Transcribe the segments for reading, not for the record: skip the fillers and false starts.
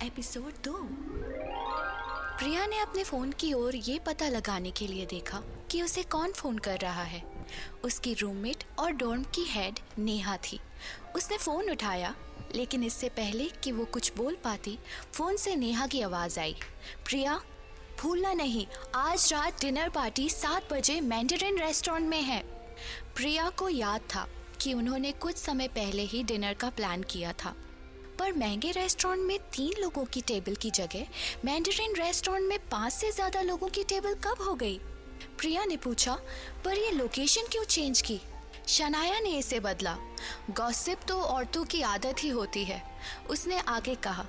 Episode 2। प्रिया ने अपने phone की ओर ये पता लगाने के लिए देखा कि उसे कौन फोन कर रहा है। उसकी रूममेट और डॉर्म की हेड नेहा थी। उसने फोन उठाया, लेकिन इससे पहले कि वो कुछ बोल पाती, फोन से नेहा की आवाज आई, प्रिया, भूलना नहीं, आज रात डिनर पार्टी 7 बजे मैंडेरिन रेस्टोरेंट में है। प्रिया को याद था कि उन्होंने कुछ समय पहले ही डिनर का प्लान किया था, पर महंगे रेस्टोरेंट में 3 लोगों की टेबल की जगह मैंडेरिन रेस्टोरेंट में 5 से ज्यादा लोगों की टेबल कब हो गई? प्रिया ने पूछा, पर ये लोकेशन क्यों चेंज की? शनाया ने इसे बदला। गॉसिप तो औरतों की आदत ही होती है। उसने आगे कहा,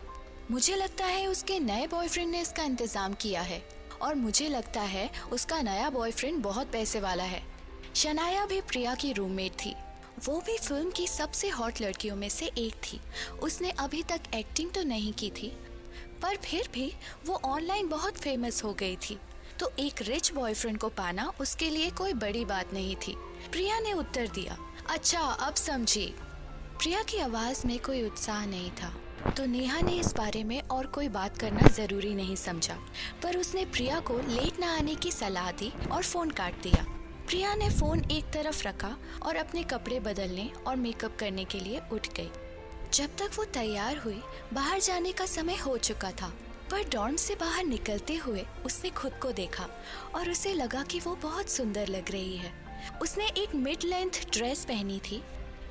मुझे लगता है उसके नए बॉयफ्रेंड ने इसका इंतजाम किया है, और मुझे लगता है उसका नया बॉयफ्रेंड बहुत पैसे वाला है। शनाया भी प्रिया की रूममेट थी। वो भी फिल्म की सबसे हॉट लड़कियों में से एक थी। उसने अभी तक एक्टिंग तो नहीं की थी, पर फिर भी वो ऑनलाइन बहुत फेमस हो गई थी, तो एक रिच बॉयफ्रेंड को पाना उसके लिए कोई बड़ी बात नहीं थी। प्रिया ने उत्तर दिया, अच्छा अब समझी। प्रिया की आवाज में कोई उत्साह नहीं था, तो नेहा ने इस बारे में और कोई बात करना जरूरी नहीं समझा, पर उसने प्रिया को लेट ना आने की सलाह दी और फोन काट दिया। प्रिया ने फोन एक तरफ रखा और अपने कपड़े बदलने और मेकअप करने के लिए उठ गई। जब तक वो तैयार हुई, बाहर जाने का समय हो चुका था, पर डॉर्म से बाहर निकलते हुए उसने खुद को देखा और उसे लगा कि वो बहुत सुंदर लग रही है। उसने एक मिड लेंथ ड्रेस पहनी थी,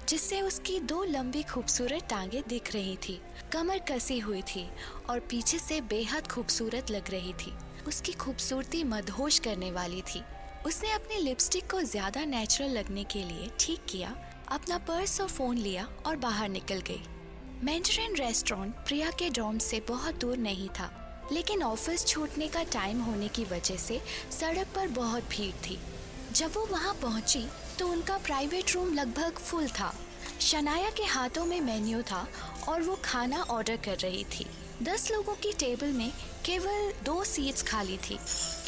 जिससे उसकी 2 लंबी खूबसूरत टांगे दिख रही थी। कमर कसी हुई थी और पीछे से बेहद खूबसूरत लग रही थी। उसकी खूबसूरती मदहोश करने वाली थी। उसने अपनी लिपस्टिक को ज्यादा नेचुरल लगने के लिए ठीक किया, अपना पर्स और फोन लिया और बाहर निकल गई। मैंडेरिन रेस्टोरेंट प्रिया के डॉर्म से बहुत दूर नहीं था, लेकिन ऑफिस छूटने का टाइम होने की वजह से सड़क पर बहुत भीड़ थी। जब वो वहाँ पहुंची तो उनका प्राइवेट रूम लगभग फुल था। शनाया के हाथों में मेन्यू था और वो खाना ऑर्डर कर रही थी। 10 लोगों की टेबल में केवल 2 सीट्स खाली थी,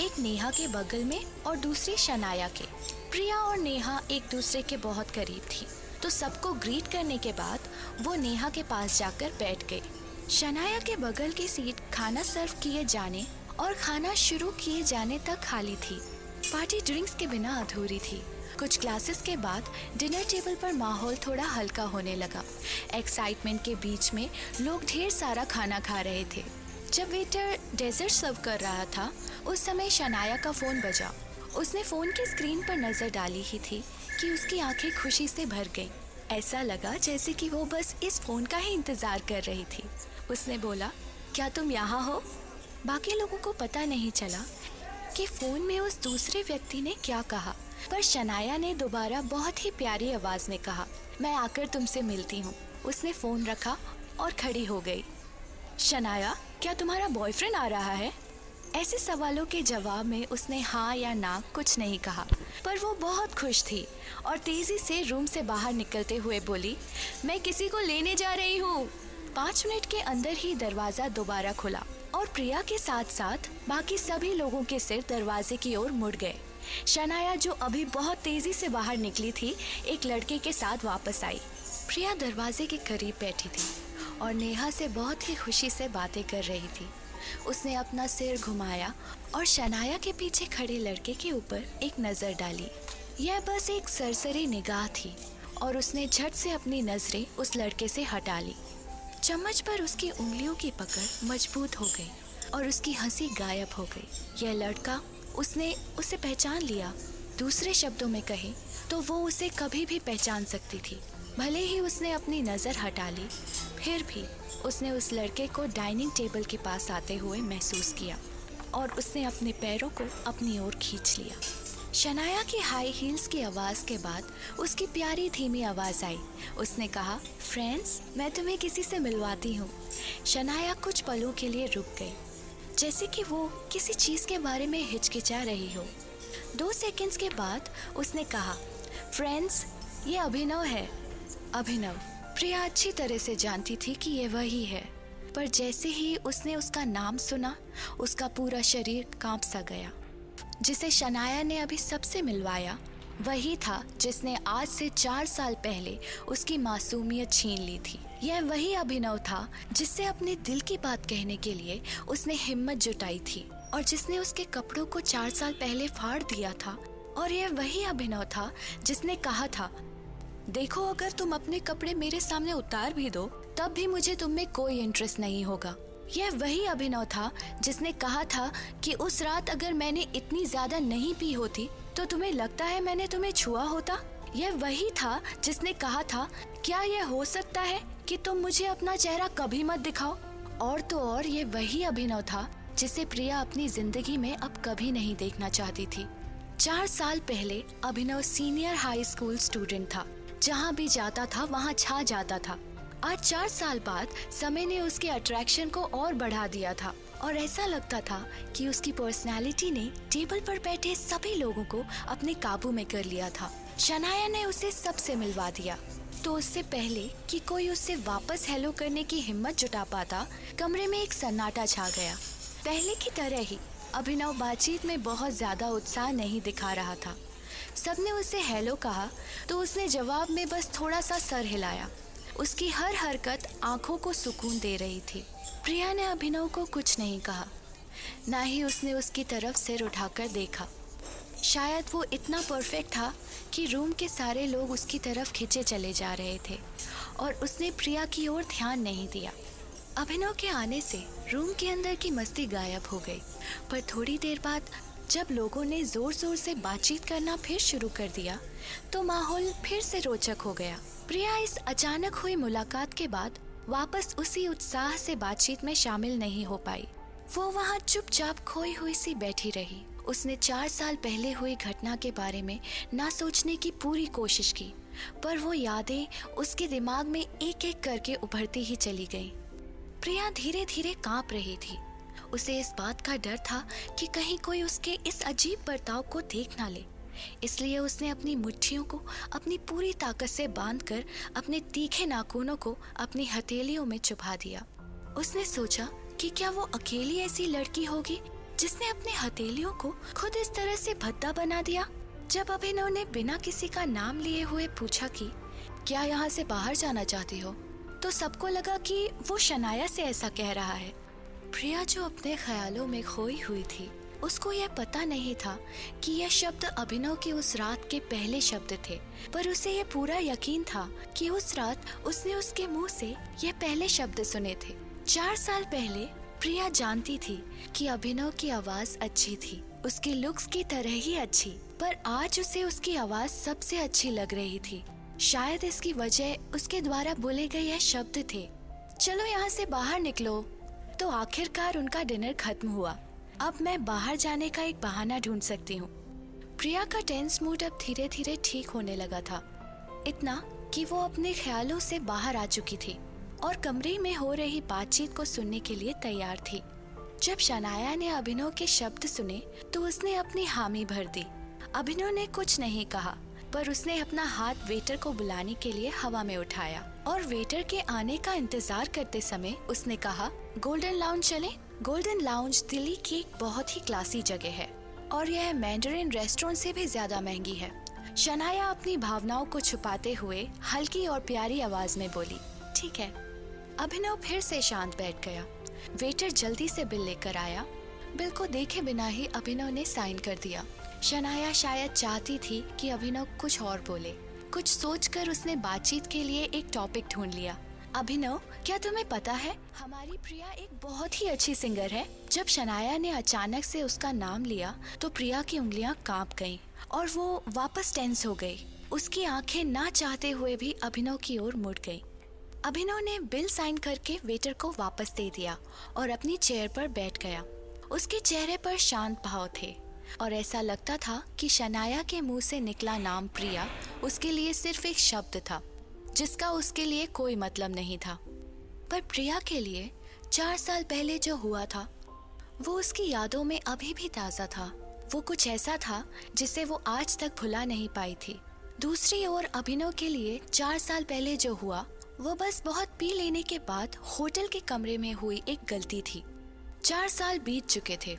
एक नेहा के बगल में और दूसरी शनाया के। प्रिया और नेहा एक दूसरे के बहुत करीब थी, तो सबको ग्रीट करने के बाद वो नेहा के पास जाकर बैठ गई। शनाया के बगल की सीट खाना सर्व किए जाने और खाना शुरू किए जाने तक खाली थी। पार्टी ड्रिंक्स के बिना अधूरी थी। कुछ क्लासेस के बाद डिनर टेबल पर माहौल थोड़ा हल्का होने लगा। एक्साइटमेंट के बीच में लोग ढेर सारा खाना खा रहे थे। जब वेटर डेजर्ट सर्व कर रहा था, उस समय शनाया का फोन बजा। उसने फोन की स्क्रीन पर नजर डाली ही थी कि उसकी आंखें खुशी से भर गईं। ऐसा लगा जैसे कि वो बस इस फोन का ही इंतजार कर रही थी। उसने बोला, क्या तुम यहाँ हो? बाकी लोगों को पता नहीं चला कि फोन में उस दूसरे व्यक्ति ने क्या कहा, पर शनाया ने दोबारा बहुत ही प्यारी आवाज में कहा, मैं आकर तुमसे मिलती हूँ। उसने फोन रखा और खड़ी हो गई। शनाया, क्या तुम्हारा बॉयफ्रेंड आ रहा है? ऐसे सवालों के जवाब में उसने हाँ या ना कुछ नहीं कहा, पर वो बहुत खुश थी और तेजी से रूम से बाहर निकलते हुए बोली, मैं किसी को लेने जा रही हूँ। 5 मिनट के अंदर ही दरवाजा दोबारा खुला और प्रिया के साथ साथ बाकी सभी लोगों के सिर दरवाजे की ओर मुड़ गए। शनाया, जो अभी बहुत तेजी से बाहर निकली थी, एक लड़के के साथ वापस आई। प्रिया दरवाजे के करीब बैठी थी और नेहा से बहुत ही खुशी से बातें कर रही थी। उसने अपना सिर घुमाया और शनाया के पीछे खड़े लड़के के ऊपर एक नजर डाली। यह बस एक सरसरी निगाह थी और उसने झट से अपनी नजरें उस लड़के से हटा ली। चम्मच पर उसकी उंगलियों की पकड़ मजबूत हो गई और उसकी हंसी गायब हो गई। यह लड़का, उसने उसे पहचान लिया। दूसरे शब्दों में कहे तो वो उसे कभी भी पहचान सकती थी। भले ही उसने अपनी नज़र हटा ली, फिर भी उसने उस लड़के को डाइनिंग टेबल के पास आते हुए महसूस किया और उसने अपने पैरों को अपनी ओर खींच लिया। शनाया की हाई हील्स की आवाज़ के बाद उसकी प्यारी धीमी आवाज़ आई। उसने कहा, फ्रेंड्स, मैं तुम्हें किसी से मिलवाती हूँ। शनाया कुछ पलों के लिए रुक गई, जैसे कि वो किसी चीज़ के बारे में हिचकिचा रही हो। 2 सेकंड्स के बाद उसने कहा, फ्रेंड्स, ये अभिनव है। अभिनव। प्रिया अच्छी तरह से जानती थी कि ये वही है, पर जैसे ही उसने उसका नाम सुना, उसका पूरा शरीर कांप सा गया। जिसे शनाया ने अभी सबसे मिलवाया, वही था जिसने आज से 4 साल पहले उसकी मासूमियत छीन ली थी। यह वही अभिनव था जिससे अपने दिल की बात कहने के लिए उसने हिम्मत जुटाई थी और जिसने उसके कपड़ों को 4 साल पहले फाड़ दिया था। और यह वही अभिनव था जिसने कहा था, देखो अगर तुम अपने कपड़े मेरे सामने उतार भी दो तब भी मुझे तुम में कोई इंटरेस्ट नहीं होगा। यह वही अभिनव था जिसने कहा था कि उस रात अगर मैंने इतनी ज्यादा नहीं पी होती तो तुम्हें लगता है मैंने तुम्हें छुआ होता। यह वही था जिसने कहा था, क्या यह हो सकता है कि तुम मुझे अपना चेहरा कभी मत दिखाओ। और तो और ये वही अभिनव था जिसे प्रिया अपनी जिंदगी में अब कभी नहीं देखना चाहती थी। 4 साल पहले अभिनव सीनियर हाई स्कूल स्टूडेंट था, जहाँ भी जाता था वहाँ छा जाता था। आज 4 साल बाद समय ने उसके अट्रैक्शन को और बढ़ा दिया था और ऐसा लगता था कि उसकी पर्सनालिटी ने टेबल पर बैठे सभी लोगों को अपने काबू में कर लिया था। शनाया ने उसे सबसे मिलवा दिया, तो उससे पहले कि कोई उससे वापस हेलो करने की हिम्मत जुटा पाता, कमरे में एक सन्नाटा छा गया। पहले की तरह ही अभिनव बातचीत में बहुत ज्यादा उत्साह नहीं दिखा रहा था। सबने उसे हेलो कहा तो उसने जवाब में बस थोड़ा सा सर हिलाया। उसकी हर हरकत आंखों को सुकून दे रही थी। प्रिया ने अभिनव को कुछ नहीं कहा, ना ही उसने उसकी तरफ सिर उठाकर देखा। शायद वो इतना परफेक्ट था कि रूम के सारे लोग उसकी तरफ खींचे चले जा रहे थे और उसने प्रिया की ओर ध्यान नहीं दिया। अभिनव के आने से रूम के अंदर की मस्ती गायब हो गई, पर थोड़ी देर बाद जब लोगों ने जोर जोर से बातचीत करना फिर शुरू कर दिया तो माहौल फिर से रोचक हो गया। प्रिया इस अचानक हुई मुलाकात के बाद वापस उसी उत्साह से बातचीत में शामिल नहीं हो पाई। वो वहाँ चुपचाप खोई हुई सी बैठी रही। उसने 4 साल पहले हुई घटना के बारे में ना सोचने की पूरी कोशिश की, पर वो यादें उसके दिमाग में एक एक करके उभरती ही चली गईं। प्रिया धीरे धीरे कांप रही थी। उसे इस बात का डर था कि कहीं कोई उसके इस अजीब बर्ताव को देख ना ले, इसलिए उसने अपनी मुट्ठियों को अपनी पूरी ताकत से बांधकर अपने तीखे नाखूनों को अपनी हथेलियों में छुपा दिया। उसने सोचा कि क्या वो अकेली ऐसी लड़की होगी जिसने अपने हथेलियों को खुद इस तरह से भद्दा बना दिया। जब अभिनव ने बिना किसी का नाम लिए हुए पूछा कि क्या यहाँ से बाहर जाना चाहती हो, तो सबको लगा कि वो शनाया से ऐसा कह रहा है। प्रिया जो अपने ख्यालों में खोई हुई थी, उसको यह पता नहीं था कि यह शब्द अभिनव की उस रात के पहले शब्द थे, पर उसे यह पूरा यकीन था कि उस रात उसने उसके मुंह से यह पहले शब्द सुने थे। 4 साल पहले प्रिया जानती थी कि अभिनव की आवाज अच्छी थी, उसके लुक्स की तरह ही अच्छी, पर आज उसे उसकी आवाज सबसे अच्छी लग रही थी। शायद इसकी वजह उसके द्वारा बोले गए यह शब्द थे, चलो यहाँ से बाहर निकलो। तो आखिरकार उनका डिनर खत्म हुआ। अब मैं बाहर जाने का एक बहाना ढूंढ सकती हूँ। प्रिया का टेंस मूड अब धीरे धीरे ठीक होने लगा था, इतना कि वो अपने ख्यालों से बाहर आ चुकी थी और कमरे में हो रही बातचीत को सुनने के लिए तैयार थी। जब शनाया ने अभिनव के शब्द सुने तो उसने अपनी हामी भर दी। अभिनव ने कुछ नहीं कहा, पर उसने अपना हाथ वेटर को बुलाने के लिए हवा में उठाया और वेटर के आने का इंतजार करते समय उसने कहा, गोल्डन लाउंज चलें? गोल्डन लाउंज दिल्ली की एक बहुत ही क्लासी जगह है और यह मैंडरिन रेस्टोरेंट से भी ज्यादा महंगी है। शनाया अपनी भावनाओं को छुपाते हुए हल्की और प्यारी आवाज में बोली, ठीक है। अभिनव फिर से शांत बैठ गया। वेटर जल्दी से बिल लेकर आया। बिल को देखे बिना ही अभिनव ने साइन कर दिया। शनाया शायद चाहती थी कि अभिनव कुछ और बोले। कुछ सोचकर उसने बातचीत के लिए एक टॉपिक ढूंढ लिया। अभिनव, क्या तुम्हें पता है हमारी प्रिया एक बहुत ही अच्छी सिंगर है? जब शनाया ने अचानक से उसका नाम लिया तो प्रिया की उंगलियां कांप गईं और वो वापस टेंस हो गई। उसकी आंखें ना चाहते हुए भी अभिनव की ओर मुड़ गईं। अभिनव ने बिल साइन करके वेटर को वापस दे दिया और अपनी चेयर पर बैठ गया। उसके चेहरे पर शांत भाव थे और ऐसा लगता था कि शनाया के मुंह से निकला नाम प्रिया उसके लिए सिर्फ एक शब्द था जिसका उसके लिए कोई मतलब नहीं था। पर प्रिया के लिए 4 साल पहले जो हुआ था वो उसकी यादों में अभी भी ताज़ा था। वो कुछ ऐसा था जिसे वो आज तक भुला नहीं पाई थी। दूसरी ओर अभिनव के लिए 4 साल पहले जो हुआ वो बस बहुत पी लेने के बाद होटल के कमरे में हुई एक गलती थी। 4 साल बीत चुके थे।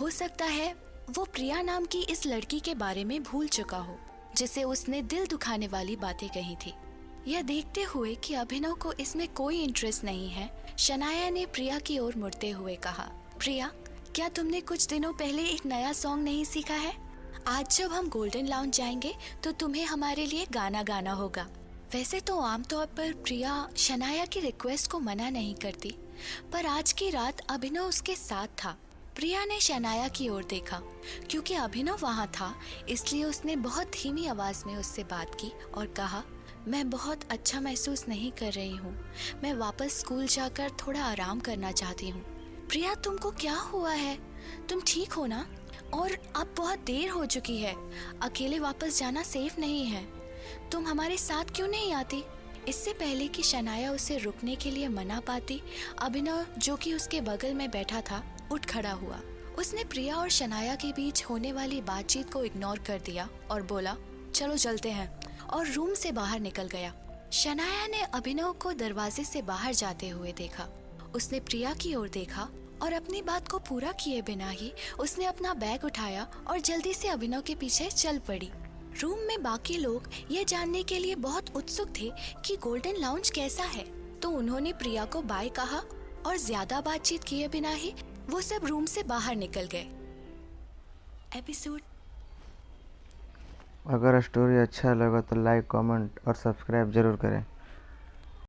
हो सकता है वो प्रिया नाम की इस लड़की के बारे में भूल चुका हो जिसे उसने दिल दुखाने वाली बातें कही थी। यह देखते हुए कि अभिनव को इसमें कोई इंटरेस्ट नहीं है, शनाया ने प्रिया की ओर मुड़ते हुए कहा, प्रिया, क्या तुमने कुछ दिनों पहले एक नया सॉन्ग नहीं सीखा है? आज जब हम गोल्डन लाउंज जाएंगे तो तुम्हें हमारे लिए गाना गाना होगा। वैसे तो आमतौर पर प्रिया शनाया की रिक्वेस्ट को मना नहीं करती, पर आज की रात अभिनव उसके साथ था। प्रिया ने शनाया की ओर देखा। क्योंकि अभिनव वहाँ था, इसलिए उसने बहुत धीमी आवाज में उससे बात की और कहा, मैं बहुत अच्छा महसूस नहीं कर रही हूँ। मैं वापस स्कूल जाकर थोड़ा आराम करना चाहती हूँ। प्रिया, तुमको क्या हुआ है? तुम ठीक हो ना? और अब बहुत देर हो चुकी है, अकेले वापस जाना सेफ नहीं है। तुम हमारे साथ क्यों नहीं आती? इससे पहले कि शनाया उसे रुकने के लिए मना पाती, अभिनव, जो कि उसके बगल में बैठा था, उठ खड़ा हुआ। उसने प्रिया और शनाया के बीच होने वाली बातचीत को इग्नोर कर दिया और बोला, चलो चलते हैं, और रूम से बाहर निकल गया। शनाया ने अभिनव को दरवाजे से बाहर जाते हुए देखा। उसने प्रिया की ओर देखा और अपनी बात को पूरा किए बिना ही उसने अपना बैग उठाया और जल्दी से अभिनव के पीछे चल पड़ी। रूम में बाकी लोग ये जानने के लिए बहुत उत्सुक थे कि गोल्डन लाउंज कैसा है, तो उन्होंने प्रिया को बाय कहा और ज्यादा बातचीत किए बिना ही वो सब रूम से बाहर निकल गए। एपिसोड। अगर स्टोरी अच्छा लगा तो लाइक, कमेंट और सब्सक्राइब जरूर करें।